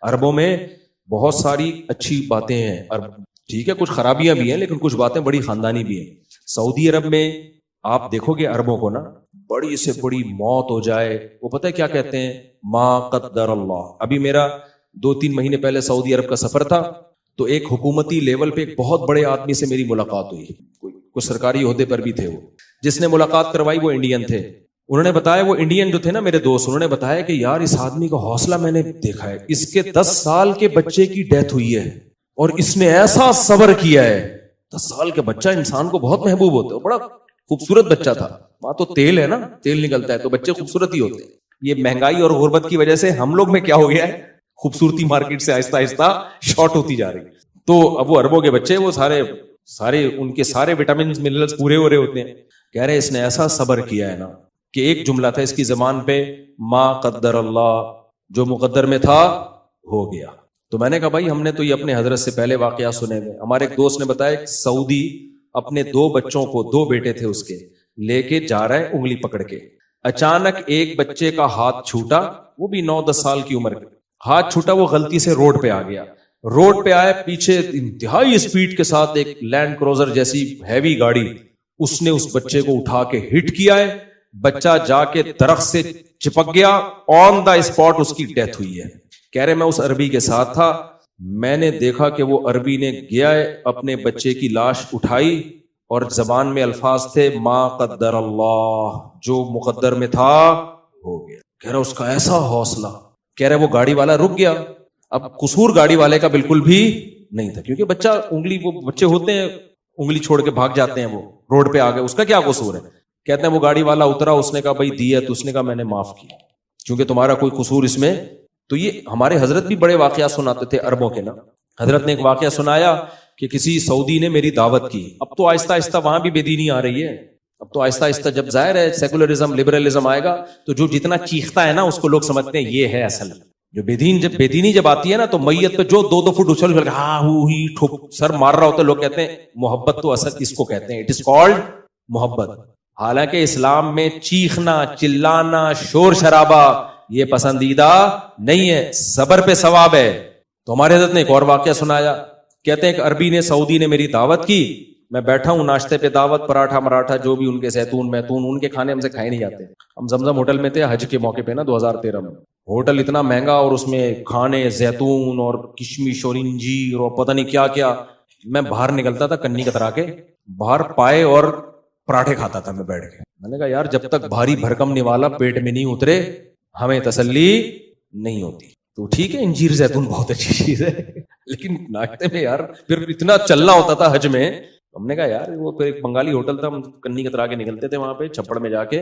عربوں میں بہت ساری اچھی باتیں ہیں، ٹھیک ہے کچھ خرابیاں بھی ہیں لیکن کچھ باتیں بڑی خاندانی بھی ہیں۔ سعودی عرب میں آپ دیکھو گے عربوں کو نا، بڑی سے بڑی موت ہو جائے وہ پتہ ہے کیا کہتے ہیں؟ ما قدر اللہ۔ ابھی میرا 2-3 مہینے پہلے سعودی عرب کا سفر تھا، تو ایک حکومتی لیول پہ ایک بہت بڑے آدمی سے میری ملاقات ہوئی، کچھ سرکاری عہدے پر بھی تھے وہ۔ جس نے ملاقات کروائی وہ انڈین تھے۔ انہوں نے بتایا، وہ انڈین جو تھے نا میرے دوست، انہوں نے بتایا کہ یار اس آدمی کا حوصلہ میں نے دیکھا ہے، اس کے 10 سال کے بچے کی ڈیتھ ہوئی ہے اور اس نے ایسا صبر کیا ہے۔ 10 سال کے بچہ انسان کو بہت محبوب ہوتا ہے، بڑا خوبصورت بچہ تھا، وہاں تو تیل ہے نا، تیل نکلتا ہے تو بچے خوبصورت ہی ہوتے ہیں۔ یہ مہنگائی اور غربت کی وجہ سے ہم لوگ میں کیا ہو گیا ہے، خوبصورتی مارکیٹ سے آہستہ آہستہ شارٹ ہوتی جا رہی ہے۔ تو اب وہ عربوں کے بچے وہ سارے ان کے سارے وٹامنز منرلز پورے ہو رہے ہوتے ہیں۔ کہہ رہے اس نے ایسا صبر کیا ہے نا کہ ایک جملہ تھا اس کی زبان پہ، ما قدر اللہ، جو مقدر میں تھا ہو گیا۔ تو میں نے کہا بھائی ہم نے تو یہ اپنے حضرت سے پہلے واقعہ سنے ہوئے۔ ہمارے ایک دوست نے بتایا کہ سعودی اپنے 2 بچوں کو، 2 بیٹے تھے اس کے، لے کے جا رہا ہے انگلی پکڑ کے، اچانک ایک بچے کا ہاتھ چھوٹا، وہ بھی 9-10 سال کی عمر کا ہاتھ چھوٹا، وہ غلطی سے روڈ پہ آ گیا۔ روڈ پہ آئے، پیچھے انتہائی اسپیڈ کے ساتھ ایک لینڈ کروزر جیسی ہیوی گاڑی، اس نے اس بچے کو اٹھا کے ہٹ کیا ہے، بچہ جا کے درخت سے چپک گیا، آن دا اسپاٹ اس کی ڈیتھ ہوئی ہے۔ کہہ رہے میں اس عربی کے ساتھ تھا، میں نے دیکھا کہ وہ عربی نے گیا ہے اپنے بچے کی لاش اٹھائی اور زبان میں الفاظ تھے ما قدر اللہ، جو مقدر میں تھا ہو گیا۔ کہہ رہا اس کا ایسا حوصلہ، کہہ رہے وہ گاڑی والا رک گیا۔ اب قصور گاڑی والے کا بالکل بھی نہیں تھا، کیونکہ بچہ انگلی، وہ بچے ہوتے ہیں انگلی چھوڑ کے بھاگ جاتے ہیں، وہ روڈ پہ آ گئے، اس کا کیا قصور ہے؟ کہتے ہیں وہ گاڑی والا اترا، اس نے کہا بھائی دیت، اس نے کہا میں نے معاف کیا کیونکہ تمہارا کوئی قصور اس میں۔ تو یہ ہمارے حضرت بھی بڑے واقعات سناتے تھے عربوں کے نا۔ حضرت نے ایک واقعہ سنایا کہ کسی سعودی نے میری دعوت کی، اب تو آہستہ آہستہ وہاں بھی بے دینی آ رہی ہے، اب تو آہستہ آہستہ جب ظاہر ہے سیکولرزم، لبرلزم آئے گا تو جو جتنا چیختا ہے نا اس کو لوگ سمجھتے ہیں یہ ہے اصل۔ جو بے دینی جب آتی ہے نا تو میت پہ جو 2-2 فٹ اچھل ہاں ہی ٹھوک سر مار رہا ہوتا ہے، لوگ کہتے ہیں محبت تو اصل اس کو کہتے ہیں، اٹ از کالڈ محبت۔ حالانکہ اسلام میں چیخنا، چلانا، شور شرابہ یہ پسندیدہ نہیں ہے، صبر پہ ثواب ہے۔ تو ہمارے حضرت نے ایک اور واقعہ سنایا، کہتے ہیں ایک عربی نے، سعودی نے میری دعوت کی، میں بیٹھا ہوں ناشتے پہ، دعوت، پراٹھا مراٹھا جو بھی ان کے زیتون میتون، ان کے کھانے ہم سے کھائے نہیں جاتے۔ ہم زمزم ہوٹل میں تھے حج کے موقع پہ نا 2013 میں، ہوٹل اتنا مہنگا اور اس میں کھانے زیتون اور کشمش اور انجیر اور پتہ نہیں کیا کیا۔ میں باہر نکلتا تھا کنی کترا کے، باہر پائے اور پراٹھے کھاتا تھا میں بیٹھ کے۔ میں نے کہا یار جب تک بھاری بھرکم نوالا پیٹ میں نہیں اترے ہمیں تسلی نہیں ہوتی۔ تو ٹھیک ہے انجیر زیتون بہت اچھی چیز ہے، لیکن ناشتے میں یار پھر اتنا چلنا ہوتا تھا حج میں، ہم نے کہا یار وہ پھر ایک بنگالی ہوٹل تھا، ہم کنی کترا کے نکلتے تھے وہاں پہ چھپڑ میں جا کے،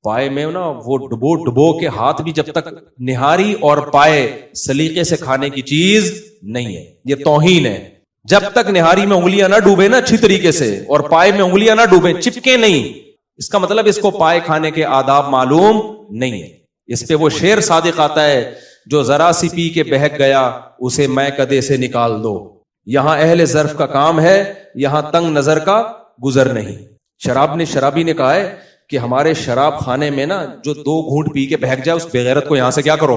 پائے میں نا وہ ڈبو کے ہاتھ بھی، جب تک نہاری اور پائے سلیقے سے کھانے کی چیز نہیں ہے، یہ توہین ہے۔ جب تک نہاری میں انگلیاں نہ ڈوبے نا اچھی طریقے سے اور پائے میں انگلیاں نہ ڈوبے، چپکے نہیں، اس کا مطلب اس کو پائے کھانے کے آداب معلوم نہیں ہے۔ اس پہ وہ شعر صادق آتا ہے، جو ذرا سی پی کے بہک گیا اسے میں کدے سے نکال دو، یہاں اہل ظرف کا کام ہے، یہاں تنگ نظر کا گزر نہیں۔ شرابی نے کہا ہے کہ ہمارے شراب خانے میں نا جو 2 گھونٹ پی کے بہک جائے اس بغیرت کو یہاں سے کیا کرو،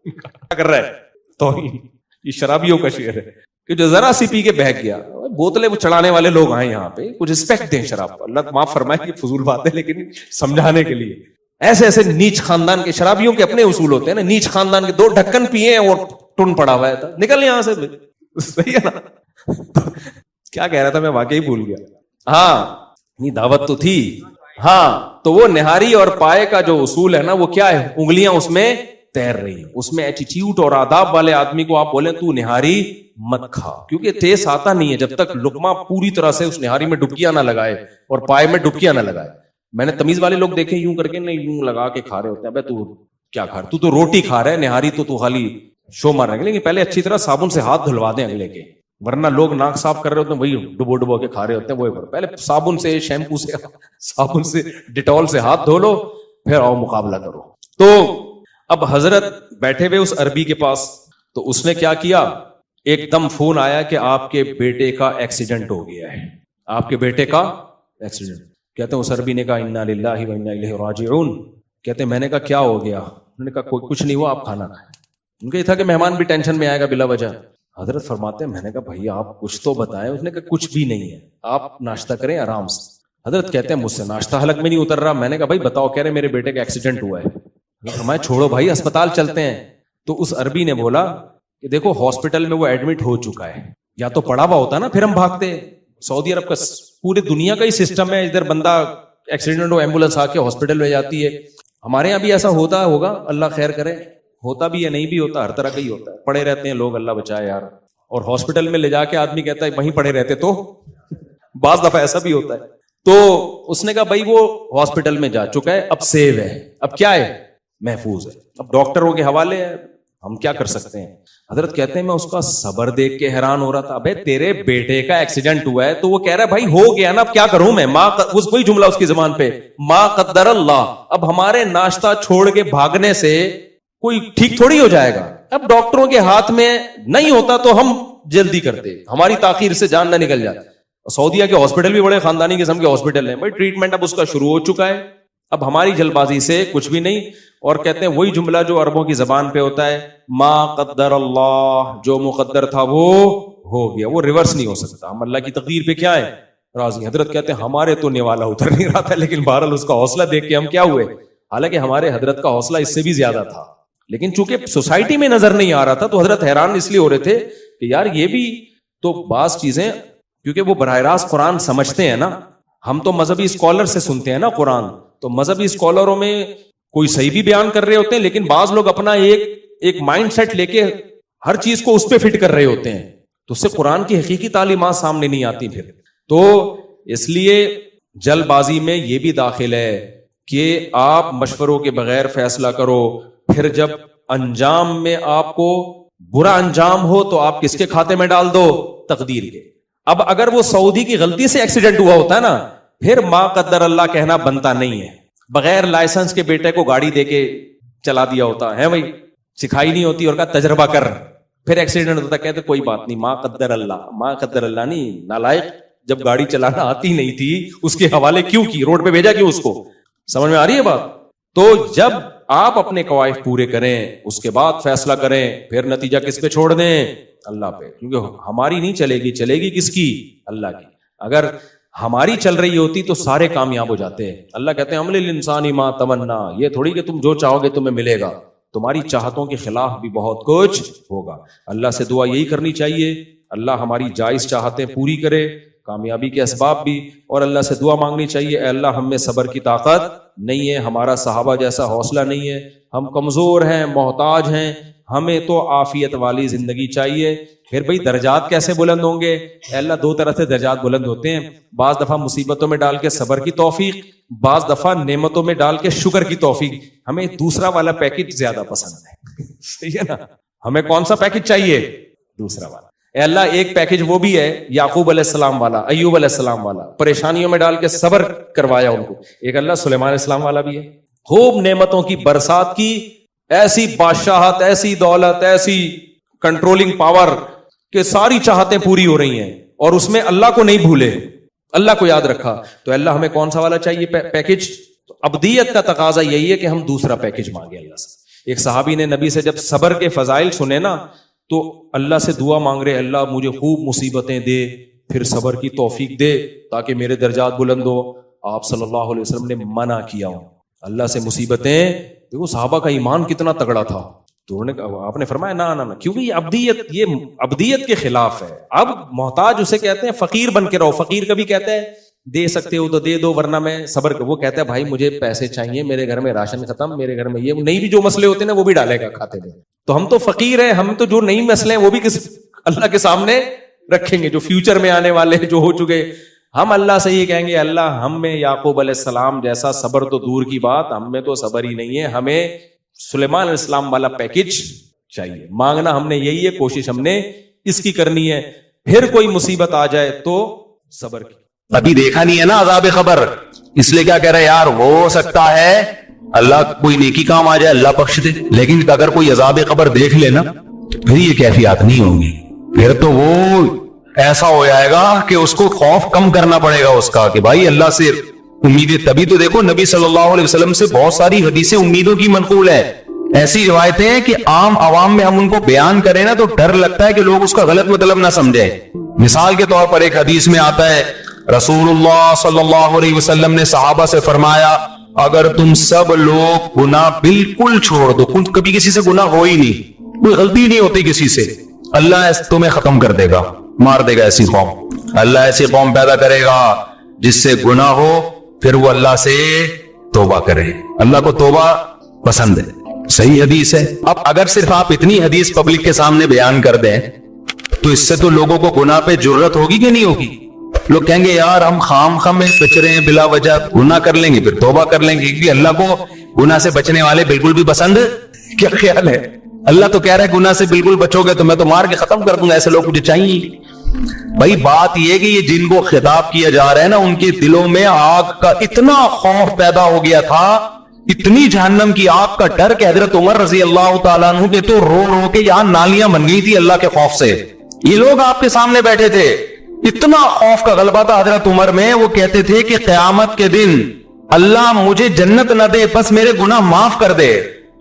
کیا کر رہا ہے توہین۔ یہ شرابیوں کا شعر ہے کہ جو ذرا سی پی کے بہک گیا، بوتلیں چڑھانے والے لوگ آئے یہاں پہ، کچھ رسپیکٹ دیں شراب کو، اللہ معاف فرمائے یہ فضول بات ہے لیکن سمجھانے کے لیے۔ ایسے نیچ خاندان کے شرابیوں کے اپنے اصول ہوتے ہیں نا، نیچ خاندان کے 2 ڈھکن پیے اور ٹن پڑا ہوا ہے، نکل یہاں سے، صحیح ہے نا۔ کیا کہہ رہا تھا میں واقعی بھول گیا۔ ہاں دعوت تو تھی، ہاں تو وہ نہاری اور پائے کا جو اصول ہے نا وہ کیا ہے، انگلیاں اس میں تیر رہی، اس میں ایٹیٹیوڈ اور آداب والے آدمی کو آپ بولیں تو نہاری مت کھا، کیونکہ ٹیسٹ آتا نہیں ہے جب تک لقمہ پوری طرح سے اس نہاری میں ڈبکیاں نہ لگائے اور پائے میں ڈبکیاں نہ لگائے۔ میں نے تمیز والے لوگ دیکھے یوں کر کے نہیں، یوں لگا کے کھا رہے ہوتے ہیں، تو کیا کھا رہا، تو روٹی کھا رہا ہے، نہاری تو خالی شو مار رہے ہیں، لیکن پہلے اچھی طرح صابن سے ہاتھ دھلوا دیں اگلے کے، ورنہ لوگ ناک صاف کر رہے ہوتے ہیں وہی ڈبو کے کھا رہے ہوتے ہیں، وہ پہلے صابن سے، شیمپو سے، صابن سے، ڈیٹول سے ہاتھ دھو لو، پھر آؤ مقابلہ کرو۔ تو اب حضرت بیٹھے ہوئے اس عربی کے پاس، تو اس نے کیا کیا، ایک دم فون آیا کہ آپ کے بیٹے کا ایکسیڈنٹ ہو گیا ہے، آپ کے بیٹے کا ایکسیڈنٹ۔ کہتے ہیں اس عربی نے کہا انا للہ و انا الیہ راجعون۔ کہتے ہیں میں نے کہا کیا ہو گیا، انہوں نے کہا کچھ نہیں ہوا، آپ کھانا کھائیں۔ ان کا یہ تھا کہ مہمان بھی ٹینشن میں آئے گا بلا وجہ. حضرت فرماتے ہیں میں نے کہا بھائی آپ کچھ تو بتائیں. اس نے کہا کچھ بھی نہیں ہے, آپ ناشتہ کریں آرام سے. حضرت کہتے ہیں مجھ سے ناشتہ حلق میں نہیں اتر رہا. میں نے کہا بھائی بتاؤ. کہہ رہے میرے بیٹے کا ایکسیڈنٹ ہوا ہے. فرمایا چھوڑو بھائی اسپتال چلتے ہیں. تو اس عربی نے بولا کہ دیکھو ہاسپٹل میں وہ ایڈمٹ ہو چکا ہے, یا تو پڑا ہوا ہوتا نا پھر ہم بھاگتے. سعودی عرب کا پورے دنیا کا ہی سسٹم ہے, ادھر بندہ ایکسیڈنٹ ہو ایمبولینس آ کے ہاسپٹل میں جاتی ہے. ہمارے یہاں بھی ایسا ہوتا ہوگا, اللہ خیر کرے. ہوتا بھی ہے نہیں بھی ہوتا, ہر طرح کا ہی ہوتا ہے. پڑے رہتے ہیں لوگ, اللہ بچائے یار. اور ہاسپٹل میں لے جا کے آدمی کہتا ہے وہیں پڑے رہتے, تو بعض دفعہ ایسا بھی ہوتا ہے. تو اس نے کہا بھائی وہ ہاسپٹل میں جا چکا ہے, اب سیو ہے, اب کیا ہے, محفوظ ہے. اب ڈاکٹروں کے حوالے ہے, ہم کیا کر سکتے ہیں. حضرت کہتے ہیں میں اس کا صبر دیکھ کے حیران ہو رہا تھا. ابے تیرے بیٹے کا ایکسیڈنٹ ہوا ہے تو وہ کہہ رہا ہے بھائی ہو گیا نا, اب کیا کروں میں. وہی جملہ اس کی زبان پہ, ما قدر اللہ. اب ہمارے ناشتہ چھوڑ کے بھاگنے سے کوئی ٹھیک تھوڑی ہو جائے گا. اب ڈاکٹروں کے ہاتھ میں نہیں ہوتا تو ہم جلدی کرتے, ہماری تاخیر سے جان نہ نکل جاتی. سعودیہ کے ہاسپٹل بھی بڑے خاندانی قسم کے ہاسپٹل ہیں بھائی, ٹریٹمنٹ اب اس کا شروع ہو چکا ہے, اب ہماری جلد بازی سے کچھ بھی نہیں. اور کہتے ہیں وہی جملہ جو عربوں کی زبان پہ ہوتا ہے, ما قدر اللہ, جو مقدر تھا وہ ہو گیا, وہ ریورس نہیں ہو سکتا. ہم اللہ کی تقدیر پہ کیا ہے راضی. حضرت کہتے ہیں ہمارے تو نوالا اتر نہیں رہا تھا, لیکن بہرحال اس کا حوصلہ دیکھ کے ہم کیا ہوئے. حالانکہ ہمارے حضرت کا حوصلہ اس سے بھی زیادہ تھا, لیکن چونکہ سوسائٹی میں نظر نہیں آ رہا تھا تو حضرت حیران اس لیے ہو رہے تھے کہ یار یہ بھی تو بعض چیزیں, کیونکہ وہ براہ راست قرآن سمجھتے ہیں نا. ہم تو مذہبی اسکالر سے سنتے ہیں نا قرآن, تو مذہبی اسکالروں میں کوئی صحیح بھی بیان کر رہے ہوتے ہیں, لیکن بعض لوگ اپنا ایک مائنڈ سیٹ لے کے ہر چیز کو اس پہ فٹ کر رہے ہوتے ہیں, تو اس سے قرآن کی حقیقی تعلیمات سامنے نہیں آتی پھر. تو اس لیے جلد بازی میں یہ بھی داخل ہے کہ آپ مشوروں کے بغیر فیصلہ کرو, پھر جب انجام میں آپ کو برا انجام ہو تو آپ کس کے کھاتے میں ڈال دو, تقدیر کے. اب اگر وہ سعودی کی غلطی سے ایکسیڈنٹ ہوا ہوتا ہے نا, پھر ما قدر اللہ کہنا بنتا نہیں ہے. بغیر لائسنس کے بیٹے کو گاڑی دے کے چلا دیا ہوتا ہے بھائی, سکھائی نہیں ہوتی اور کہا تجربہ کر, پھر ایکسیڈنٹ ہوتا, کہتے کوئی بات نہیں, ما قدر اللہ. ما قدر اللہ نہیں, نالائق, جب گاڑی چلانا آتی نہیں تھی اس کے حوالے کیوں کی, روڈ پہ بھیجا کیوں اس کو. سمجھ میں آ رہی ہے بات. تو جب آپ اپنے قواعد پورے کریں اس کے بعد فیصلہ کریں, پھر نتیجہ کس پہ چھوڑ دیں, اللہ پہ. کیونکہ ہماری نہیں چلے گی, چلے گی کس کی, اللہ کی. اگر ہماری چل رہی ہوتی تو سارے کامیاب ہو جاتے ہیں. اللہ کہتے ہیں عمل الانسان ما تمنا, یہ تھوڑی کہ تم جو چاہو گے تمہیں ملے گا, تمہاری چاہتوں کے خلاف بھی بہت کچھ ہوگا. اللہ سے دعا یہی کرنی چاہیے, اللہ ہماری جائز چاہتیں پوری کرے, کامیابی کے اسباب بھی. اور اللہ سے دعا مانگنی چاہیے, اے اللہ ہم میں صبر کی طاقت نہیں ہے, ہمارا صحابہ جیسا حوصلہ نہیں ہے, ہم کمزور ہیں, محتاج ہیں, ہمیں تو عافیت والی زندگی چاہیے. پھر بھئی درجات کیسے بلند ہوں گے, اے اللہ دو طرح سے درجات بلند ہوتے ہیں, بعض دفعہ مصیبتوں میں ڈال کے صبر کی توفیق, بعض دفعہ نعمتوں میں ڈال کے شکر کی توفیق. ہمیں دوسرا والا پیکج زیادہ پسند ہے, صحیح ہے نا. ہمیں کون سا پیکج چاہیے, دوسرا والا. اے اللہ ایک پیکج وہ بھی ہے یعقوب علیہ السلام والا, ایوب علیہ السلام والا, پریشانیوں میں ڈال کے صبر کروایا ان کو. ایک اللہ سلیمان علیہ السلام والا بھی ہے, خوب نعمتوں کی برسات کی, ایسی بادشاہت, ایسی دولت, ایسی کنٹرولنگ پاور کہ ساری چاہتیں پوری ہو رہی ہیں, اور اس میں اللہ کو نہیں بھولے, اللہ کو یاد رکھا. تو اللہ ہمیں کون سا والا چاہیے پیکج. تو ابدیت کا تقاضا یہی ہے کہ ہم دوسرا پیکج مانگے اللہ سے. ایک صحابی نے نبی سے جب صبر کے فضائل سنے نا تو اللہ سے دعا مانگ رہے, اللہ مجھے خوب مصیبتیں دے, پھر صبر کی توفیق دے تاکہ میرے درجات بلند ہو. آپ صلی اللہ علیہ وسلم نے منع کیا ہوں اللہ سے مصیبتیں. دیکھو صحابہ کا ایمان کتنا تگڑا تھا, تو آپ نے فرمایا نہ, کیونکہ یہ ابدیت کے خلاف ہے. اب محتاج اسے کہتے ہیں فقیر بن کے رہو. فقیر کبھی کہتا ہے دے سکتے ہو تو دے دو ورنہ میں صبر کر. وہ کہتا ہے بھائی مجھے پیسے چاہیے, میرے گھر میں راشن ختم, میرے گھر میں یہ نہیں, بھی جو مسئلے ہوتے ہیں نا وہ بھی ڈالے گا کھاتے میں. تو ہم تو فقیر ہیں, ہم تو جو نئی مسئلے ہیں وہ بھی کس اللہ کے سامنے رکھیں گے, جو فیوچر میں آنے والے جو ہو چکے. ہم اللہ سے یہ کہیں گے اللہ ہم میں یعقوب علیہ السلام جیسا صبر تو دور کی بات, ہم میں تو صبر ہی نہیں ہے, ہمیں سلیمان علیہ السلام والا پیکج چاہیے. مانگنا ہم نے یہی ہے, کوشش ہم نے اس کی کرنی ہے. پھر کوئی مصیبت آ جائے تو صبر کی. ابھی دیکھا نہیں ہے نا عذاب قبر, اس لیے کیا کہہ رہے یار ہو سکتا ہے اللہ کوئی نیکی کام آ جائے, اللہ بخش دے. لیکن اگر کوئی عذاب قبر دیکھ لے نا پھر یہ کیفیات نہیں ہوں گی, پھر تو وہ ایسا ہو جائے گا کہ اس کو خوف کم کرنا پڑے گا اس کا کہ بھائی اللہ سے امیدیں. تبھی تو دیکھو نبی صلی اللہ علیہ وسلم سے بہت ساری حدیثیں امیدوں کی منقول ہے ایسی روایتیں ہیں کہ عام عوام میں ہم ان کو بیان کریں نا تو ڈر لگتا ہے کہ لوگ اس کا غلط مطلب نہ سمجھیں. مثال کے طور پر ایک حدیث میں آتا ہے رسول اللہ صلی اللہ علیہ وسلم نے صحابہ سے فرمایا اگر تم سب لوگ گناہ بالکل چھوڑ دو, کبھی کسی سے گناہ ہو ہی نہیں, کوئی غلطی نہیں ہوتی کسی سے, اللہ تمہیں ختم کر دے گا, مار دے گا ایسی قوم. اللہ ایسی قوم پیدا کرے گا جس سے گناہ ہو پھر وہ اللہ سے توبہ کرے. اللہ کو توبہ پسند ہے. صحیح حدیث ہے. اب اگر صرف آپ اتنی حدیث پبلک کے سامنے بیان کر دیں تو اس سے تو لوگوں کو گناہ پہ جرت ہوگی کہ نہیں ہوگی؟ لوگ کہیں گے یار ہم خام میں بچ رہے ہیں, بلا وجہ گناہ کر لیں گے پھر توبہ کر لیں گے, کیونکہ اللہ کو گناہ سے بچنے والے بالکل بھی پسند. کیا خیال ہے؟ اللہ تو کہہ رہا ہے گناہ سے بالکل بچو گے تو میں تو مار کے ختم کر دوں گا, ایسے لوگ مجھے چاہیے. بھائی بات یہ کہ یہ جن کو خطاب کیا جا رہا ہے نا ان کے دلوں میں آگ کا اتنا خوف پیدا ہو گیا تھا, اتنی جہنم کی آگ کا ڈر کہ حضرت عمر رضی اللہ تعالیٰ عنہ کے تو رو رو کے یہاں نالیاں بن گئی تھی اللہ کے خوف سے. یہ لوگ آپ کے سامنے بیٹھے تھے, اتنا خوف کا غلبہ تھا حضرت عمر میں, وہ کہتے تھے کہ قیامت کے دن اللہ مجھے جنت نہ دے, بس میرے گناہ معاف کر دے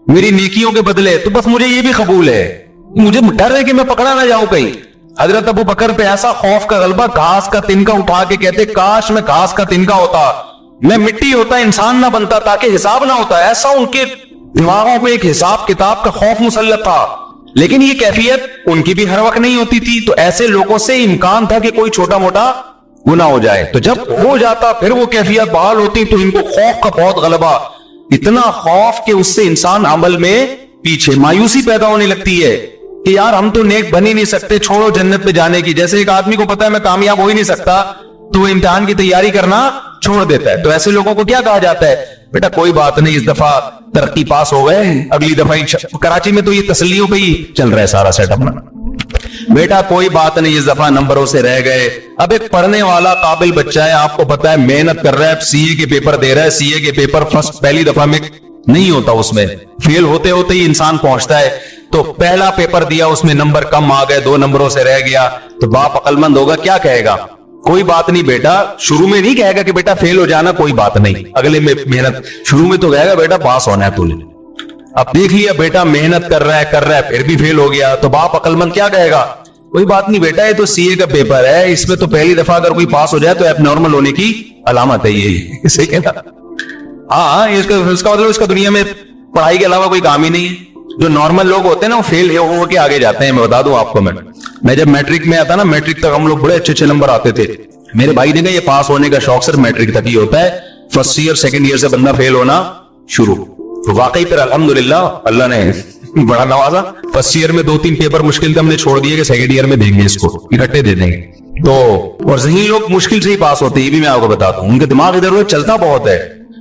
میری نیکیوں کے بدلے, تو بس مجھے یہ بھی قبول ہے, مجھے ڈر ہے کہ میں پکڑا نہ جاؤں کہیں. حضرت ابو بکر پہ ایسا خوف کا غلبہ, گھاس کا تنکا اٹھا کے کہتے کاش میں گھاس کا تنکا ہوتا, میں مٹی ہوتا, انسان نہ بنتا تاکہ حساب نہ ہوتا. ایسا ان کے دماغوں پہ ایک حساب کتاب کا خوف مسلط تھا. لیکن یہ کیفیت ان کی بھی ہر وقت نہیں ہوتی تھی, تو ایسے لوگوں سے امکان تھا کہ کوئی چھوٹا موٹا گناہ ہو جائے, تو جب ہو جاتا پھر وہ کیفیت بحال ہوتی, تو ان کو خوف کا بہت غلبہ, اتنا خوف کہ اس سے انسان عمل میں پیچھے, مایوسی پیدا ہونے لگتی ہے کہ یار ہم تو نیک بن ہی نہیں سکتے, چھوڑو جنت پہ جانے کی. جیسے ایک آدمی کو پتا ہے میں کامیاب ہو ہی نہیں سکتا تو وہ امتحان کی تیاری کرنا چھوڑ دیتا ہے. تو ایسے لوگوں کو کیا کہا جاتا ہے, بیٹا کوئی بات نہیں, اس دفعہ ترقی پاس ہو گئے, اگلی دفعہ کراچی میں تو یہ تسلیوں پہ ہی چل رہا ہے سارا سیٹ اپ نا, بیٹا کوئی بات نہیں اس دفعہ نمبروں سے رہ گئے. اب ایک پڑھنے والا قابل بچہ ہے, آپ کو پتا ہے محنت کر رہا ہے, سی اے کے پیپر دے رہا ہے, سی اے کے پیپر فرسٹ پہلی دفعہ میں نہیں ہوتا, اس میں فیل ہوتے ہوتے ہی انسان پہنچتا ہے. تو پہلا پیپر دیا, اس میں نمبر کم آ گئے, 2 نمبروں سے رہ گیا, تو باپ عقل مند ہوگا, کیا کہے گا, کوئی بات نہیں بیٹا, شروع میں نہیں کہے گا کہ بیٹا فیل ہو جانا کوئی بات نہیں, اگلے میں محنت, شروع میں تو کہے گا بیٹا پاس ہونا ہے تو نے. اب دیکھ لیا بیٹا محنت کر رہا ہے پھر بھی فیل ہو گیا, تو باپ عقل مند کیا کہے گا, کوئی بات نہیں بیٹا, یہ تو سی اے کا پیپر ہے, اس میں تو پہلی دفعہ اگر کوئی پاس ہو جائے تو ایب نارمل ہونے کی علامت ہے یہ. صحیح ہے نا؟ ہاں, اس کا مطلب اس کا دنیا میں پڑھائی کے علاوہ کوئی کام ہی نہیں ہے. جو نارمل لوگ ہوتے ہیں نا وہ فیل ہو کے آگے جاتے ہیں. میں بتا دوں آپ کو, میں جب میٹرک میں آتا نا, میٹرک تک ہم لوگ بڑے اچھے نمبر آتے تھے. میرے بھائی نے کہا یہ پاس ہونے کا شوق صرف میٹرک تک ہی ہوتا ہے, فرسٹ ایئر سیکنڈ ایئر سے بندہ فیل ہونا شروع. واقعی پھر الحمدللہ اللہ نے بڑا نوازا, فرسٹ ایئر میں 2-3 پیپر مشکل تھے, ہم نے چھوڑ دیے کہ سیکنڈ ایئر میں دیں گے, اس کو اکٹھے دے دیں گے. تو اور ذہین لوگ مشکل سے ہی پاس ہوتے ہیں, یہ بھی میں آپ کو بتاتا ہوں, ان کے دماغ ادھر ادھر چلتا بہت ہے.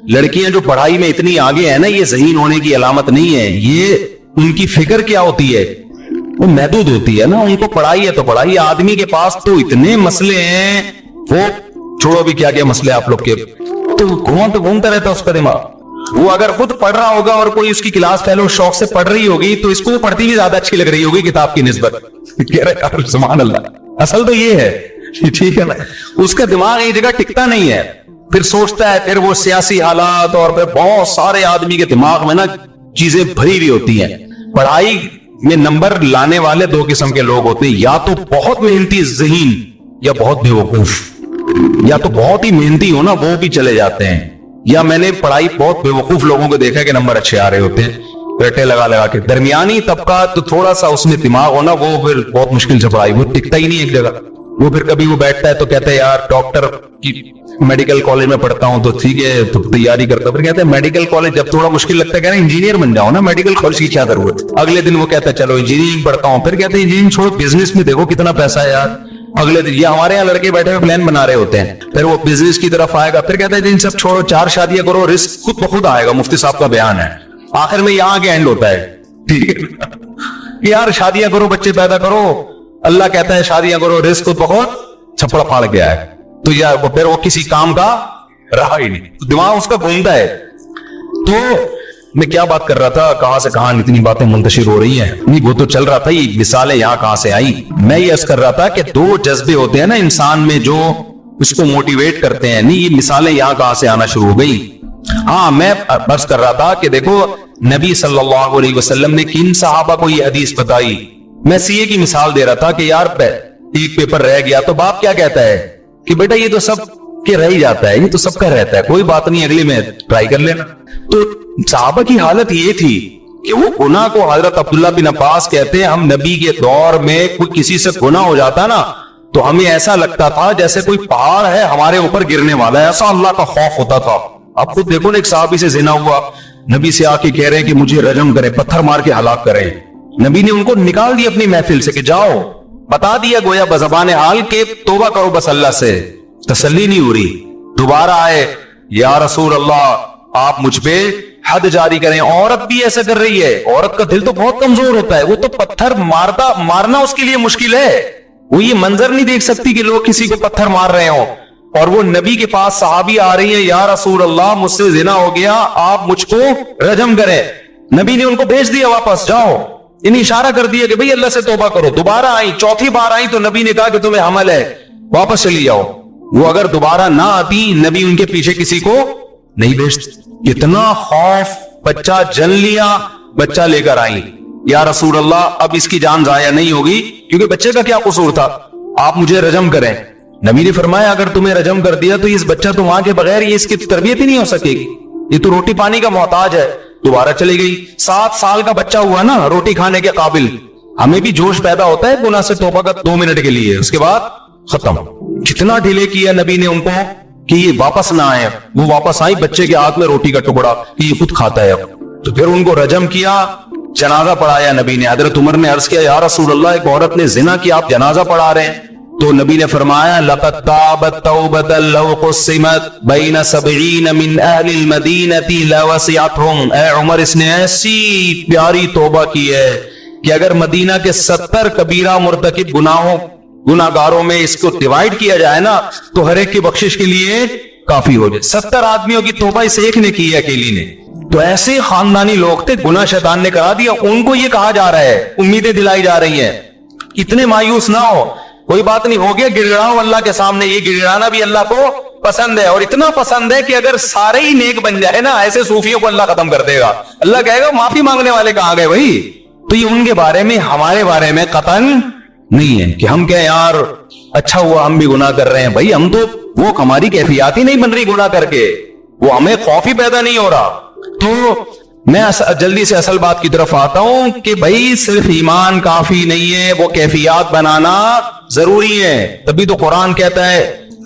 لڑکیاں جو پڑھائی میں اتنی آگے ہیں نا, یہ ذہین ہونے کی علامت نہیں ہے, یہ ان کی فکر کیا ہوتی ہے, وہ محدود ہوتی ہے نا. ان کو پڑھائی ہے تو پڑھائی, آدمی کے پاس تو اتنے مسئلے ہیں, وہ چھوڑو بھی کیا مسئلے آپ لوگ کے, تو گھومتا رہتا اس کا دماغ. وہ اگر خود پڑھ رہا ہوگا اور کوئی اس کی کلاس فیلو شوق سے پڑھ رہی ہوگی تو اس کو وہ پڑھتی بھی زیادہ اچھی لگ رہی ہوگی کتاب کی نسبت. کہہ رہے سبحان اللہ, اصل تو یہ ہے, ٹھیک ہے نا. اس کا دماغ ایک جگہ ٹکتا نہیں ہے, پھر سوچتا ہے, پھر وہ سیاسی حالات اور پھر بہت سارے آدمی کے دماغ میں نا چیزیں بھری ہوئی ہوتی ہیں. پڑھائی میں نمبر لانے والے 2 قسم کے لوگ ہوتے ہیں, یا تو بہت محنتی ذہین یا بہت بے وقوف. یا تو بہت ہی محنتی ہو نا وہ بھی چلے جاتے ہیں, یا میں نے پڑھائی بہت بے وقوف لوگوں کو دیکھا کہ نمبر اچھے آ رہے ہوتے ہیں, بیٹے لگا کے. درمیانی طبقہ تو تھوڑا سا اس میں دماغ ہونا, وہ پھر بہت مشکل سے پڑھائی, وہ ٹکتا ہی نہیں ایک جگہ. وہ پھر کبھی وہ بیٹھتا ہے تو کہتا ہے یار ڈاکٹر کی میڈیکل کالج میں پڑھتا ہوں تو ٹھیک ہے, تو تیاری کرتا. پھر کہتے ہیں میڈیکل کالج جب تھوڑا مشکل لگتا ہے, کہنا انجینئر بن جاؤ نا, میڈیکل کالج کی کیا ضرورت. اگلے دن وہ کہتا ہے چلو انجینئرنگ پڑھتا ہوں. پھر کہتے ہیں انجینئرنگ چھوڑو, بزنس میں دیکھو کتنا پیسہ ہے یار. اگلے دن, یہ ہمارے یہاں لڑکے بیٹھے ہوئے پلان بنا رہے ہوتے ہیں, پھر وہ بزنس کی طرف آئے گا. پھر کہتے ہیں ان سب چھوڑو, 4 شادیاں کرو, رزق خود بخود آئے گا. مفتی صاحب کا بیان ہے. آخر میں یہاں کے اینڈ ہوتا ہے, ٹھیک ہے کہ یار شادیاں کرو, بچے پیدا کرو, اللہ کہتا ہے شادیاں کرو, رزق خود بخود چھپڑا پھاڑ گیا ہے. تو یا پھر وہ کسی کام کا رہا ہی نہیں, دماغ اس کا گھومتا ہے. تو میں کیا بات کر رہا تھا, کہاں سے کہاں اتنی باتیں منتشر ہو رہی ہیں. نہیں وہ تو چل رہا تھا, یہ مثالیں یہاں کہاں سے آئی. میں یہ عرض کر رہا تھا کہ 2 جذبے ہوتے ہیں نا انسان میں جو اس کو موٹیویٹ کرتے ہیں. نہیں یہ مثالیں یہاں کہاں سے آنا شروع ہو گئی. ہاں میں عرض کر رہا تھا کہ دیکھو نبی صلی اللہ علیہ وسلم نے کن صحابہ کو یہ حدیث بتائی؟ میں سی اے کی مثال دے رہا تھا کہ یار ایک پیپر رہ گیا تو باپ کیا کہتا ہے کہ بیٹا یہ تو سب کے رہ ہی جاتا ہے, یہ تو سب کا رہتا ہے, کوئی بات نہیں اگلی میں ٹرائی کر لینا. تو صحابہ کی حالت یہ تھی کہ وہ گناہ کو, حضرت عبداللہ بن عباس کہتے ہیں ہم نبی کے دور میں کوئی کسی سے گناہ ہو جاتا نا تو ہمیں ایسا لگتا تھا جیسے کوئی پہاڑ ہے ہمارے اوپر گرنے والا ہے, ایسا اللہ کا خوف ہوتا تھا. اب خود دیکھو نا, ایک صحابی سے زنا ہوا, نبی سے آ کے کہہ رہے ہیں کہ مجھے رجم کریں, پتھر مار کے ہلاک کریں. نبی نے ان کو نکال دیا اپنی محفل سے کہ جاؤ, بتا دیا گویا بزبان حال کہ توبہ کرو بس اللہ سے. تسلی نہیں ہو رہی, دوبارہ آئے, یا رسول اللہ آپ مجھ پہ حد جاری کریں. عورت بھی ایسا کر رہی ہے, عورت کا دل تو بہت کمزور ہوتا ہے, وہ تو پتھر مارنا اس کے لیے مشکل ہے, وہ یہ منظر نہیں دیکھ سکتی کہ لوگ کسی کو پتھر مار رہے ہوں. اور وہ نبی کے پاس صحابی آ رہی ہیں, یا رسول اللہ مجھ سے زنا ہو گیا, آپ مجھ کو رجم کریں. نبی نے ان کو بھیج دیا واپس, جاؤ. انہیں اشارہ کر دیا کہ بھئی اللہ سے توبہ کرو. دوبارہ آئی, چوتھی بار آئی تو نبی نے کہا کہ تمہیں حمل ہے, واپس چلی جاؤ. وہ اگر دوبارہ نہ آتی نبی ان کے پیچھے کسی کو نہیں بھیجتے. کتنا خوف, بچہ جن لیا, بچہ لے کر آئی, یا رسول اللہ اب اس کی جان ضائع نہیں ہوگی کیونکہ بچے کا کیا قصور تھا, آپ مجھے رجم کریں. نبی نے فرمایا اگر تمہیں رجم کر دیا تو اس بچہ تو ماں کے بغیر یہ اس کی تربیت ہی نہیں ہو سکے گی, یہ تو روٹی پانی کا محتاج ہے. دوبارہ چلی گئی, 7 سال کا بچہ ہوا نا, روٹی کھانے کے قابل. ہمیں بھی جوش پیدا ہوتا ہے گناہ سے توبہ کا 2 منٹ کے لیے, اس کے بعد ختم. کتنا ڈیلے کیا نبی نے ان کو کہ یہ واپس نہ آئے. وہ واپس آئی, بچے کے ہاتھ میں روٹی کا ٹکڑا کہ یہ خود کھاتا ہے. تو پھر ان کو رجم کیا, جنازہ پڑھایا نبی نے. حضرت عمر نے عرض کیا یا رسول اللہ ایک عورت نے زنا کیا, آپ جنازہ پڑھا رہے ہیں؟ تو نبی نے فرمایا لقد تابت توبۃ لو قسمت بین 70 من اہل المدینہ لوسعتهم. اے عمر اس نے ایسی پیاری توبہ کی ہے کہ اگر مدینہ کے 70 کبیرہ مرتکب گناہگاروں میں اس کو ڈیوائیڈ کیا جائے نا تو ہر ایک کی بخشش کے لیے کافی ہو جائے. 70 آدمیوں کی توبہ اس ایک نے کی ہے, اکیلی نے. تو ایسے خاندانی لوگ تھے, گناہ شیطان نے کرا دیا. ان کو یہ کہا جا رہا ہے, امیدیں دلائی جا رہی ہیں, اتنے مایوس نہ ہو, کوئی بات نہیں, ہو گیا گڑ گڑاؤ اللہ کے سامنے. یہ گڑ گڑانا بھی اللہ کو پسند ہے, اور اتنا پسند ہے کہ اگر سارے ہی نیک بن جائے نا, ایسے صوفیوں کو اللہ ختم کر دے گا. اللہ کہے گا معافی مانگنے والے کہاں گئے بھائی. تو یہ ان کے بارے میں, ہمارے بارے میں قطعاً نہیں ہے کہ ہم کہیں یار اچھا ہوا ہم بھی گناہ کر رہے ہیں. بھائی ہم تو, وہ ہماری کیفیات ہی نہیں بن رہی گناہ کر کے, وہ ہمیں خوف ہی پیدا نہیں ہو رہا. تو میں جلدی سے اصل بات کی طرف آتا ہوں کہ بھائی صرف ایمان کافی نہیں ہے, وہ کیفیات بنانا ضروری ہے. تبھی تو قرآن کہتا ہے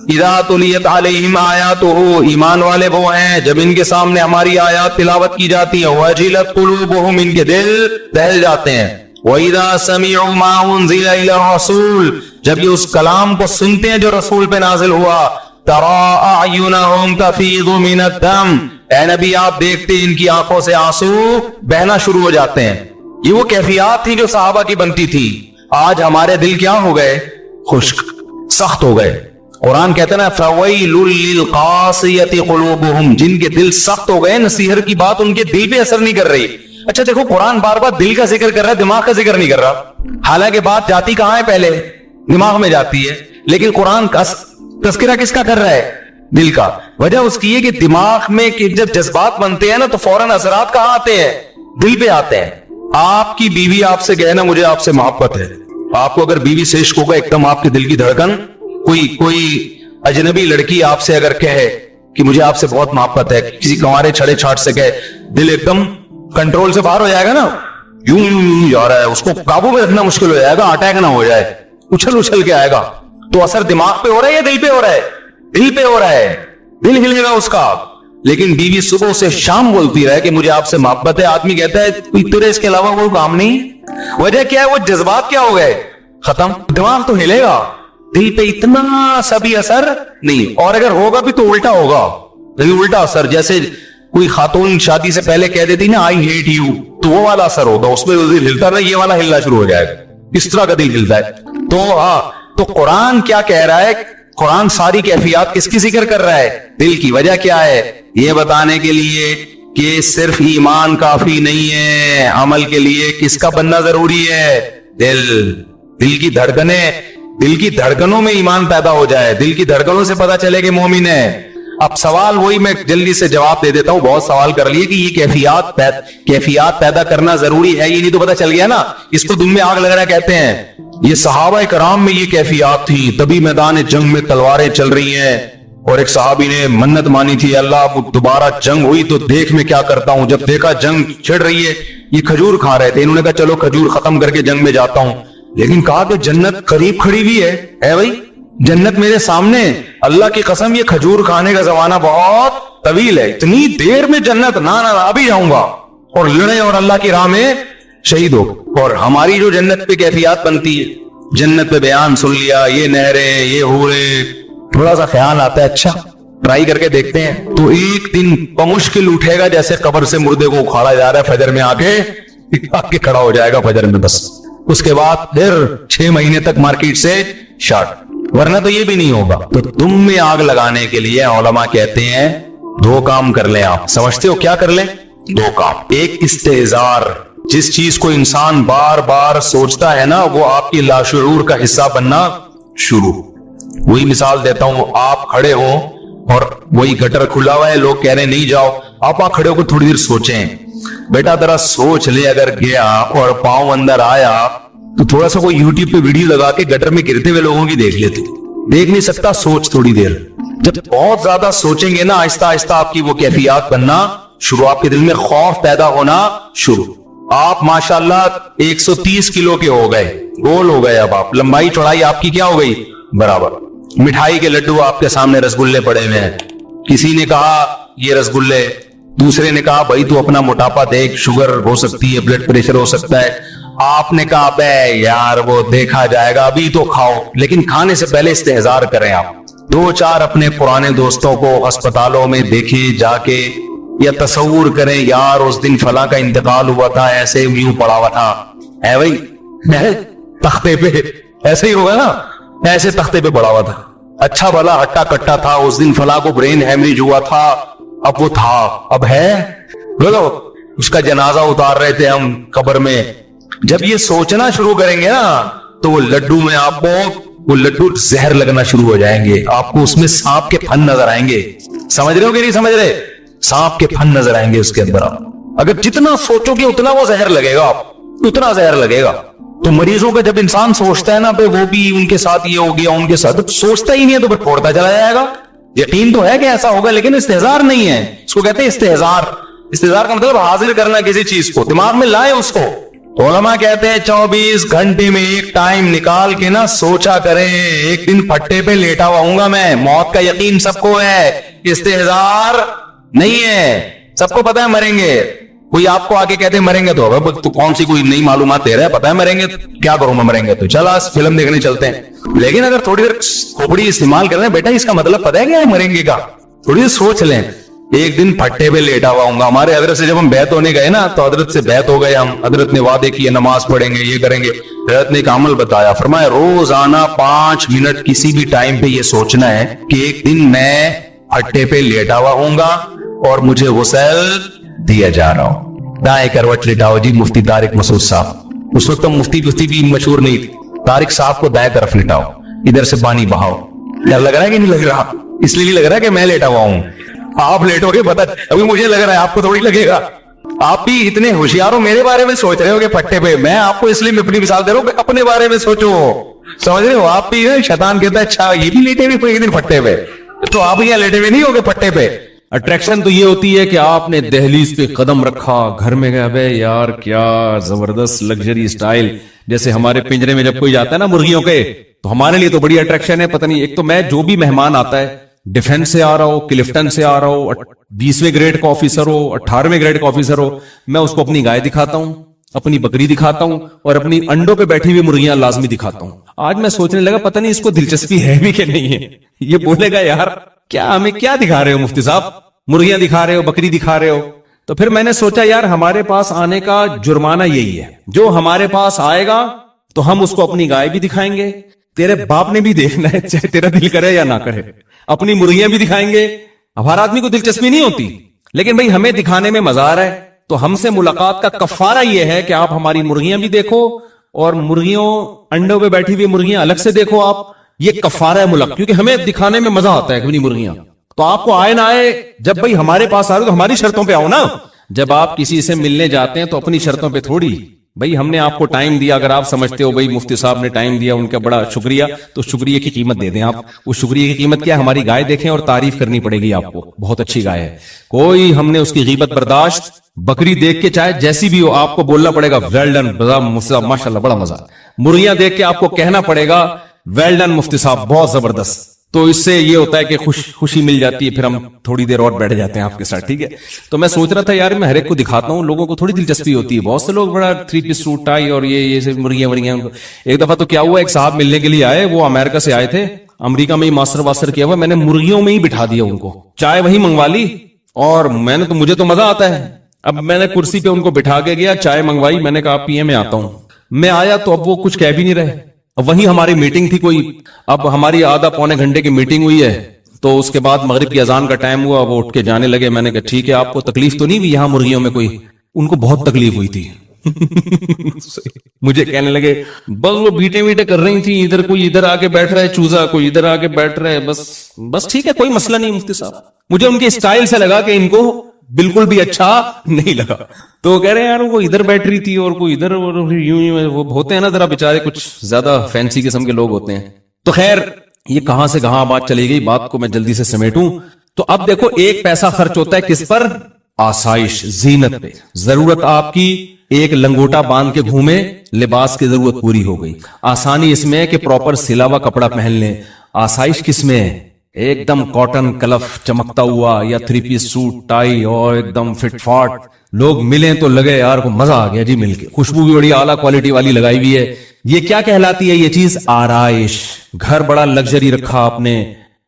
اذا تلیت علیہم آیاتہ, ایمان والے وہ ہیں جب ان کے سامنے ہماری آیات تلاوت کی جاتی ہیں, وجلت قلوبہم, ان کے دل دہل جاتے ہیں. وَإِذَا سَمِعُوا مَا أُنزِلَ إِلَى الرَّسُولِ, جب یہ اس کلام کو سنتے ہیں جو رسول پہ نازل ہوا. تَرَىٰ أَعْيُنَهُمْ تَفِيضُ مِنَ الدَّمْ, اے نبی آپ دیکھتے ان کی آنکھوں سے آنسو بہنا شروع ہو جاتے ہیں. یہ وہ کیفیات تھی جو صحابہ کی بنتی تھی. آج ہمارے دل کیا ہو گئے, خشک, سخت ہو گئے. قرآن کہتے ہیں نا فَوَيْلٌ لِّلْقَاسِيَةِ قُلُوبُهُمْ, جن کے دل سخت ہو گئے, نصیحت کی بات ان کے دل پہ اثر نہیں کر رہی. اچھا دیکھو قرآن بار بار دل کا ذکر کر رہا ہے, دماغ کا ذکر نہیں کر رہا. حالانکہ بات جاتی کہاں ہے, پہلے دماغ میں جاتی ہے, لیکن قرآن کا تذکرہ کس کا کر رہا ہے, دل کا. وجہ اس کی ہے کہ دماغ میں جب جذبات بنتے ہیں نا تو فوراً اثرات کہاں آتے ہیں, دل پہ آتے ہیں. آپ کی بیوی آپ سے کہے نا مجھے آپ سے محبت ہے, آپ کو اگر بیوی سے عشق ہوگا ایک دم آپ کے دل کی دھڑکن, کوئی اجنبی لڑکی آپ سے اگر کہے کہ مجھے آپ سے بہت محبت ہے, کسی کنوارے چھڑے چھاٹ سے کہے, دل ایک دم کنٹرول سے باہر ہو جائے گا نا, یوں جا رہا ہے, اس کو قابو میں رکھنا مشکل ہو جائے گا, اٹیک نہ ہو جائے, اچھل کے آئے گا. تو اثر دماغ پہ ہو رہا ہے یا دل پہ ہو رہا ہے, دل پہ ہو رہا ہے, دل ہلے گا اس کا. لیکن بیوی صبح سے شام بولتی رہے کہ مجھے آپ سے محبت ہے, آدمی کہتا ہے تیرے اس کے علاوہ کوئی کام نہیں. وجہ کیا ہے, وہ جذبات کیا ہو گئے, ختم. دماغ تو ہلے گا, دل پہ اتنا سا بھی اثر نہیں. اور اگر ہوگا بھی تو الٹا ہوگا, الٹا اثر. جیسے کوئی خاتون شادی سے پہلے کہہ دیتی نا آئی ہیٹ یو, تو وہ والا اثر ہوگا, اس میں دل ہلتا نا, یہ والا ہلنا شروع ہو جائے گا. اس طرح کا دل ہلتا ہے. تو ہاں, تو قرآن کیا کہہ رہا ہے, قرآن ساری کیفیات کس کی ذکر کر رہا ہے, دل کی. وجہ کیا ہے, یہ بتانے کے لیے کہ صرف ایمان کافی نہیں ہے, عمل کے لیے کس کا بننا ضروری ہے, دل کی دھڑکنیں, دل کی دھڑکنوں میں ایمان پیدا ہو جائے, دل کی دھڑکنوں سے پتا چلے کہ مومن ہے. اب سوال وہی میں جلدی سے جواب دے دیتا ہوں, بہت سوال کر لیے کہ یہ کیفیات پیدا کرنا ضروری ہے, یہ نہیں تو پتا چل گیا نا اس کو دم میں آگ لگ رہا کہتے ہیں. یہ صحابہ کرام میں یہ کیفیات تھی, تبھی میدان جنگ میں تلواریں چل رہی ہیں. اور ایک صحابی نے منت مانی تھی, اللہ دوبارہ جنگ ہوئی تو دیکھ میں کیا کرتا ہوں. جب دیکھا جنگ چھڑ رہی ہے, یہ کھجور کھا رہے تھے, انہوں نے کہا چلو کھجور ختم کر کے جنگ میں جاتا ہوں. لیکن کہا کہ جنت قریب کھڑی ہوئی ہے بھائی, جنت میرے سامنے, اللہ کی قسم یہ کھجور کھانے کا زمانہ بہت طویل ہے, اتنی دیر میں جنت نہ ابھی جاؤں گا اور لڑے اور اللہ کی راہ میں شہید ہو. اور ہماری جو جنت پہ کیفیات بنتی ہے, جنت پہ بیان سن لیا, یہ نہریں, یہ حورے, تھوڑا سا خیال آتا ہے اچھا ٹرائی کر کے دیکھتے ہیں, تو ایک دن بمشکل اٹھے گا جیسے قبر سے مردے کو اکھاڑا جا رہا ہے, فجر میں آ کے کھڑا ہو جائے گا فجر میں, بس اس کے بعد پھر 6 مہینے تک مارکیٹ سے شارٹ, ورنہ تو یہ بھی نہیں ہوگا. تو تم میں آگ لگانے کے لیے علماء کہتے ہیں 2 کام کر لیں. آپ سمجھتے ہو کیا کر لیں؟ 2 کام. ایک استحضار, جس چیز کو انسان بار بار سوچتا ہے نا وہ آپ کی لاشعور کا حصہ بننا شروع. وہی مثال دیتا ہوں, آپ کھڑے ہو اور وہی گٹر کھلا ہوا ہے, لوگ کہہ رہے ہیں نہیں جاؤ, آپ وہاں کھڑے ہو کے تھوڑی دیر سوچیں, بیٹا ذرا سوچ لے, اگر گیا اور پاؤں اندر آیا تو تھوڑا سا کوئی یوٹیوب پہ ویڈیو لگا کے گٹر میں گرتے ہوئے لوگوں کی دیکھ لیتے. دیکھ نہیں سکتا, سوچ تھوڑی دیر. جب بہت زیادہ سوچیں گے نا, آہستہ آہستہ آپ کی وہ کیفیات بننا شروع, آپ کے دل میں خوف پیدا ہونا شروع. آپ ماشاءاللہ 130 کلو کے ہو گئے, گول ہو گئے, اب آپ لمبائی چوڑائی آپ کی کیا ہو گئی برابر. مٹھائی کے لڈو آپ کے سامنے رسگلے پڑے ہوئے ہیں, کسی نے کہا یہ رسگلے, دوسرے نے کہا بھائی تو اپنا موٹاپا دیکھ, شوگر ہو سکتی ہے, بلڈ پریشر ہو سکتا ہے. آپ نے کہا بے یار وہ دیکھا جائے گا, ابھی تو کھاؤ. لیکن کھانے سے پہلے استحضار کریں. آپ 2-4 اپنے پرانے دوستوں کو ہسپتالوں میں دیکھیں جا کے, یا تصور کریں یار اس دن فلاں کا انتقال ہوا تھا, ایسے یوں پڑا ہوا تھا ہے بھائی تختے پہ, ایسے ہی ہوگا نا, ایسے تختے پہ پڑا ہوا تھا, اچھا بھلا ہٹا کٹا تھا, اس دن فلاں کو برین ہیمریج ہوا تھا, اب وہ تھا, اب ہے, بولو اس کا جنازہ اتار رہے تھے ہم قبر میں. جب یہ سوچنا شروع کریں گے نا تو وہ لڈو میں آپ کو وہ لڈو زہر لگنا شروع ہو جائیں گے, آپ کو اس میں سانپ کے پھن نظر آئیں گے. سمجھ رہے ہو کہ نہیں سمجھ رہے؟ سانپ کے پھن نظر آئیں گے اس کے اندر. اگر جتنا سوچو گے اتنا وہ زہر لگے گا, آپ اتنا زہر لگے گا. تو مریضوں کا جب انسان سوچتا ہے نا پہ وہ بھی ان کے ساتھ یہ ہو گیا, ان کے ساتھ سوچتا ہی نہیں ہے تو پھر پھوڑتا چلا جائے گا. یقین تو ہے کہ ایسا ہوگا لیکن استحضار نہیں ہے, اس کو کہتے ہیں استحضار. استحضار کا مطلب حاضر کرنا کسی چیز کو, دماغ میں لائے اس کو. علماء کہتے ہیں 24 گھنٹے میں ایک ٹائم نکال کے نا سوچا کریں, ایک دن پھٹے پہ لیٹا ہوا ہوں گا میں, موت کا یقین سب کو ہے, استحضار نہیں ہے. سب کو پتا ہے مریں گے. کوئی آپ کو آگے کہتے ہیں مریں گے تو کون سی کوئی نئی معلومات دے رہا ہے, پتا ہے مریں گے, کیا کروں میں مریں گے تو چل آج فلم دیکھنے چلتے ہیں. لیکن اگر تھوڑی دیر کھوپڑی استعمال کر رہے ہیں, بیٹا اس کا مطلب پتا ہے کیا ہے مریں گے کا, تھوڑی دیر سوچ لیں. ایک دن پھٹے پہ لیٹا ہوا ہوں گا. ہمارے حضرت سے جب ہم بیعت ہونے گئے نا تو حضرت سے بیعت ہو گئے ہم, حضرت نے وعدے کیے نماز پڑھیں گے, یہ کریں گے. حضرت نے ایک عمل بتایا, فرمایا روزانہ 5 منٹ کسی بھی ٹائم پہ یہ سوچنا ہے کہ ایک دن میں پھٹے پہ لیٹا ہوا ہوں گا اور مجھے غسل دیا جا رہا ہوں. دائیں کروٹ لٹاؤ جی, مفتی طارق مسعود صاحب. اس وقت مفتی بھی مشہور نہیں تھی. طارق صاحب کو دائیں طرف لٹاؤ, ادھر سے پانی بہاؤ. ڈر لگ رہا ہے کہ نہیں لگ رہا؟ اس لیے لگ رہا ہے کہ میں لیٹا ہوا ہوں. آپ لیٹو گے پتا, ابھی مجھے لگ رہا ہے, آپ کو تھوڑی لگے گا. آپ بھی اتنے ہوشیار ہو, میرے بارے میں سوچ رہے ہو کہ پھٹے پہ. میں آپ کو اس لیے میں اپنی مثال دے رہا ہوں کہ اپنے بارے میں سوچو. سمجھ رہے ہو؟ آپ بھی شیطان کہتا ہے اچھا یہ بھی لیٹے ہوئے ایک دن پھٹے پہ, تو آپ یہاں لیٹے ہوئے نہیں ہوگے پھٹے پہ. اٹریکشن تو یہ ہوتی ہے کہ آپ نے دہلیز پہ قدم رکھا, گھر میں گیا, بے یار کیا زبردست لگژری سٹائل. جیسے ہمارے پنجرے میں جب کوئی جاتا ہے نا مرغیوں کے, تو ہمارے لیے تو بڑی اٹریکشن ہے. پتہ نہیں, ایک تو میں جو بھی مہمان آتا ہے, ڈیفنس سے آ رہا ہو, کلفٹن سے آ رہا ہو, 20ویں گریڈ کا آفیسر ہو, 18ویں گریڈ کا آفیسر ہو, میں اس کو اپنی گائے دکھاتا ہوں, اپنی بکری دکھاتا ہوں, اور اپنی انڈوں پہ بیٹھی ہوئی مرغیاں لازمی دکھاتا ہوں. آج میں سوچنے لگا پتہ نہیں اس کو دلچسپی ہے بھی کہ نہیں ہے. یہ بولے گا یار کیا ہمیں کیا دکھا رہے ہو مفتی صاحب, مرغیاں دکھا رہے ہو, بکری دکھا رہے ہو. تو پھر میں نے سوچا یار ہمارے پاس آنے کا جرمانہ یہی ہے, جو ہمارے پاس آئے گا تو ہم اس کو اپنی گائے بھی دکھائیں گے, تیرے باپ نے بھی دیکھنا ہے چاہے تیرا دل کرے یا نہ کرے, اپنی مرغیاں بھی دکھائیں گے. اب ہر آدمی کو دلچسپی نہیں ہوتی, لیکن بھئی ہمیں دکھانے میں مزہ آ رہا ہے, تو ہم سے ملاقات کا کفارہ یہ ہے کہ آپ ہماری مرغیاں بھی دیکھو اور مرغیوں انڈوں پہ بیٹھی ہوئی مرغیاں الگ سے دیکھو. آپ یہ کفارہ ہے ملاقات, کیونکہ ہمیں دکھانے میں مزہ آتا ہے کہ مرغیاں. تو آپ کو آئے نہ آئے, جب بھائی ہمارے پاس آ رہے تو ہماری شرطوں پہ آؤ نا. جب آپ کسی سے ملنے جاتے ہیں تو اپنی شرطوں پہ تھوڑی, بھائی ہم نے آپ کو ٹائم دیا, اگر آپ سمجھتے ہو بھائی مفتی صاحب نے ٹائم دیا ان کا بڑا شکریہ, تو شکریہ کی قیمت دے دیں آپ. اس شکریہ کی قیمت کیا ہے؟ ہماری گائے دیکھیں اور تعریف کرنی پڑے گی آپ کو, بہت اچھی گائے ہے. کوئی ہم نے اس کی غیبت برداشت, بکری دیکھ کے چاہے جیسی بھی ہو آپ کو بولنا پڑے گا ویل ڈن ماشاء اللہ بڑا مزہ. مرغیاں دیکھ کے آپ کو کہنا پڑے گا ویل ڈن مفتی صاحب بہت زبردست. تو اس سے یہ ہوتا ہے کہ خوشی مل جاتی ہے, پھر ہم تھوڑی دیر اور بیٹھ جاتے ہیں آپ کے ساتھ. ٹھیک ہے, تو میں سوچ رہا تھا یار میں ہر ایک کو دکھاتا ہوں, لوگوں کو تھوڑی دلچسپی ہوتی ہے. بہت سے لوگ بڑا 3 پیس سوٹ ٹائی اور یہ مرغیاں ورغیاں. ایک دفعہ تو کیا ہوا, ایک صاحب ملنے کے لیے آئے, وہ امریکہ سے آئے تھے, امریکہ میں ہی ماسٹر واسٹر کیا ہوا, میں نے مرغیوں میں ہی بٹھا دیا ان کو, چائے وہی منگوا لی, اور مجھے تو مزہ آتا ہے. اب میں نے کرسی پہ ان کو بٹھا کے گیا, چائے منگوائی, میں نے کہا آپ پیئے میں آتا ہوں. میں آیا تو اب وہ کچھ کہہ بھی نہیں رہے. اب وہیں ہماری میٹنگ تھی کوئی, اب ہماری آدھا پونے گھنٹے کی میٹنگ ہوئی ہے, تو اس کے بعد مغرب کی اذان کا ٹائم ہوا, وہ اٹھ کے جانے لگے. میں نے کہا ٹھیک ہے, آپ کو تکلیف تو نہیں ہوئی یہاں مرغیوں میں کوئی؟ ان کو بہت تکلیف ہوئی تھی. مجھے کہنے لگے بس وہ بیٹے ویٹے کر رہی تھی, ادھر کوئی ادھر آ کے بیٹھ رہا ہے چوزا, کوئی ادھر آ کے بیٹھ رہا ہے, بس ٹھیک ہے کوئی مسئلہ نہیں مفتی صاحب. مجھے ان کے اسٹائل سے لگا کہ ان کو بالکل بھی اچھا نہیں لگا. تو کہہ رہے ہیں یار وہ ادھر بیٹھ رہی تھی اور کوئی ادھر, وہ ہوتے ہیں نا ذرا بےچارے کچھ زیادہ فینسی قسم کے لوگ ہوتے ہیں. تو خیر یہ کہاں سے کہاں بات چلی گئی, بات کو میں جلدی سے سمیٹوں. تو اب دیکھو ایک پیسہ خرچ ہوتا ہے کس پر؟ آسائش, زینت پہ. ضرورت آپ کی ایک لنگوٹا باندھ کے گھومے, لباس کی ضرورت پوری ہو گئی. آسانی اس میں کہ پراپر سلا ہوا کپڑا پہن لیں. آسائش کس میں ہے؟ ایک دم کاٹن کلف چمکتا ہوا, یا 3 پیس سوٹ ٹائی اور ایک دم فٹ فاٹ. لوگ ملیں تو لگے یار کو مزہ آ گیا جی مل کے, خوشبو بھی بڑی اعلیٰ کوالٹی والی لگائی ہوئی ہے. یہ کیا کہلاتی ہے یہ چیز؟ آرائش. گھر بڑا لگژری رکھا آپ نے,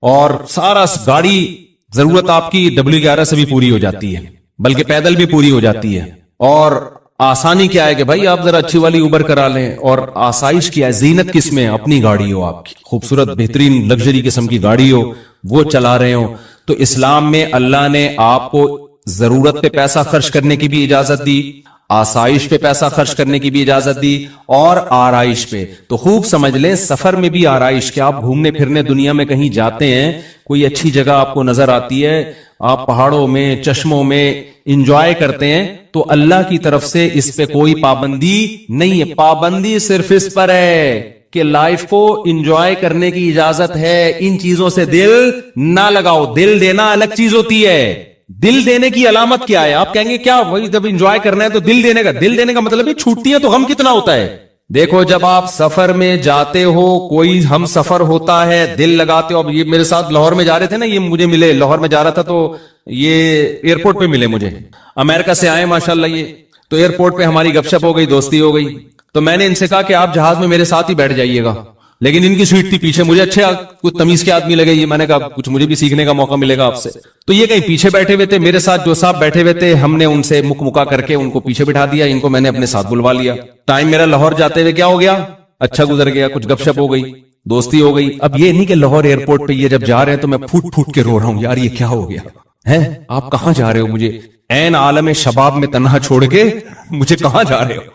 اور سارا گاڑی ضرورت آپ کی W11 سے بھی پوری ہو جاتی ہے, بلکہ پیدل بھی پوری ہو جاتی ہے. اور آسانی کیا ہے کہ بھائی آپ ذرا اچھی والی اوبر کرا لیں. اور آسائش کیا ہے؟ زینت کس میں؟ اپنی گاڑی ہو آپ کی, خوبصورت بہترین لگژری قسم کی گاڑی ہو, وہ چلا رہے ہو. تو اسلام میں اللہ نے آپ کو ضرورت پہ پیسہ خرچ کرنے کی بھی اجازت دی, آسائش پہ پیسہ خرچ کرنے کی بھی اجازت دی, اور آرائش پہ. تو خوب سمجھ لیں سفر میں بھی آرائش, کہ آپ گھومنے پھرنے دنیا میں کہیں جاتے ہیں, کوئی اچھی جگہ آپ کو نظر آتی ہے, آپ پہاڑوں میں چشموں میں انجوائے کرتے ہیں, تو اللہ کی طرف سے اس پہ کوئی پابندی نہیں ہے. پابندی صرف اس پر ہے کہ لائف کو انجوائے کرنے کی اجازت ہے, ان چیزوں سے دل نہ لگاؤ. دل دینا الگ چیز ہوتی ہے. دل دینے کی علامت کیا ہے؟ آپ کہیں گے کیا وہی جب انجوائے کرنا ہے تو دل دینے کا مطلب ہے چھوٹتی ہے تو غم کتنا ہوتا ہے. دیکھو جب آپ سفر میں جاتے ہو, کوئی ہم سفر ہوتا ہے, دل لگاتے ہو. اب یہ میرے ساتھ لاہور میں جا رہے تھے نا, یہ مجھے ملے, لاہور میں جا رہا تھا تو یہ ایئرپورٹ پہ ملے مجھے, امریکہ سے آئے ماشاءاللہ. یہ تو ایئرپورٹ پہ ہماری گپ شپ ہو گئی, دوستی ہو گئی. تو میں نے ان سے کہا کہ آپ جہاز میں میرے ساتھ ہی بیٹھ جائیے گا, لیکن ان کی سیٹ تھی پیچھے. مجھے اچھے کچھ تمیز کے آدمی لگے, یہ میں نے کہا کچھ مجھے بھی سیکھنے کا موقع ملے گا آپ سے. تو یہ کہیں پیچھے بیٹھے ہوئے تھے, میرے ساتھ جو صاحب بیٹھے ہوئے تھے ہم نے ان سے مکا کر کے ان کو پیچھے بٹھا دیا, ان کو میں نے اپنے ساتھ بلوا لیا. ٹائم میرا لاہور جاتے ہوئے کیا ہو گیا, اچھا گزر گیا, کچھ گپ شپ ہو گئی, دوستی ہو گئی. اب یہ نہیں کہ لاہور ایئرپورٹ پہ یہ جب جا رہے ہیں تو میں پھوٹ پھوٹ کے رو رہا ہوں یار یہ کیا ہو گیا ہے, آپ کہاں جا رہے ہو, مجھے عین عالم شباب میں تنہا چھوڑ کے مجھے کہاں جا رہے ہو.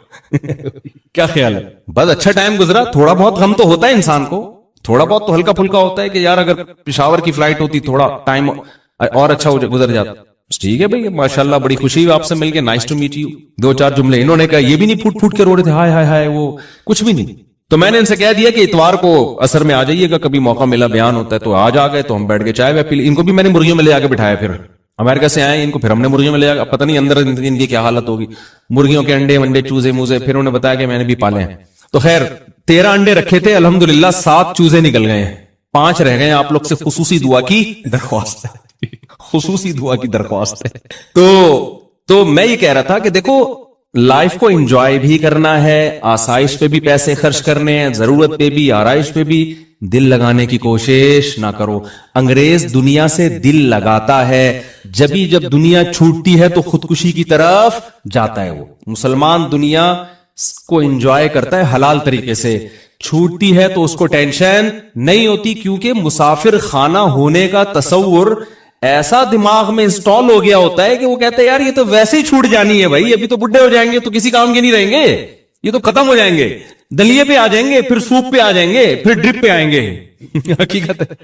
کیا خیال ہے؟ بس اچھا ٹائم گزرا. تھوڑا بہت غم تو ہوتا ہے انسان کو, تھوڑا بہت تو ہلکا پھلکا ہوتا ہے کہ یار اگر پشاور کی فلائٹ ہوتی تھوڑا ٹائم اور اچھا گزر جاتا. ٹھیک ہے بھائی, ماشاءاللہ بڑی خوشی ہوئی آپ سے مل کے, نائس ٹو میٹ یو. 2-4 جملے انہوں نے کہا, یہ بھی نہیں پھوٹ پھوٹ کے رو رہے تھے ہائے ہائے ہائے, وہ کچھ بھی نہیں. تو میں نے ان سے کہہ دیا کہ اتوار کو عصر میں آ جائیے گا, کبھی موقع ملا بیان ہوتا ہے. تو آج آ گئے, تو ہم بیٹھ کے چائے وائے پی لی. ان کو بھی میں نے مرغیوں میں لے آ کے بٹھایا, پھر امریکہ سے آئے ان کو پھر ہم نے مرغیوں میں لے آ, پتہ نہیں اندر ان کی کیا حالت ہوگی, مرغیوں کے انڈے ونڈے چوزے موزے. پھر انہوں نے بتایا کہ میں نے بھی پالے ہیں. تو خیر 13 انڈے رکھے تھے, الحمدللہ 7 چوزے نکل گئے ہیں, 5 رہ گئے. آپ لوگ سے خصوصی دعا کی درخواست ہے, خصوصی دعا کی درخواست ہے. تو میں یہ کہہ رہا تھا کہ دیکھو لائف کو انجوائے بھی کرنا ہے, آسائش پہ بھی پیسے خرچ کرنے ہیں, ضرورت پہ بھی, آرائش پہ بھی. دل لگانے کی کوشش نہ کرو. انگریز دنیا سے دل لگاتا ہے, جب دنیا چھوٹتی ہے تو خودکشی کی طرف جاتا ہے. وہ مسلمان دنیا کو انجوائے کرتا ہے حلال طریقے سے, چھوٹتی ہے تو اس کو ٹینشن نہیں ہوتی, کیونکہ مسافر خانہ ہونے کا تصور ایسا دماغ میں انسٹال ہو گیا ہوتا ہے کہ وہ کہتا ہے یار یہ تو ویسے ہی چھوٹ جانی ہے بھائی, ابھی تو بڈھے ہو جائیں گے تو کسی کام کے نہیں رہیں گے, یہ تو ختم ہو جائیں گے, دلیے پہ آ جائیں گے, پھر سوپ پہ آ جائیں گے, پھر ڈرپ پہ آئیں گے. حقیقت ہے.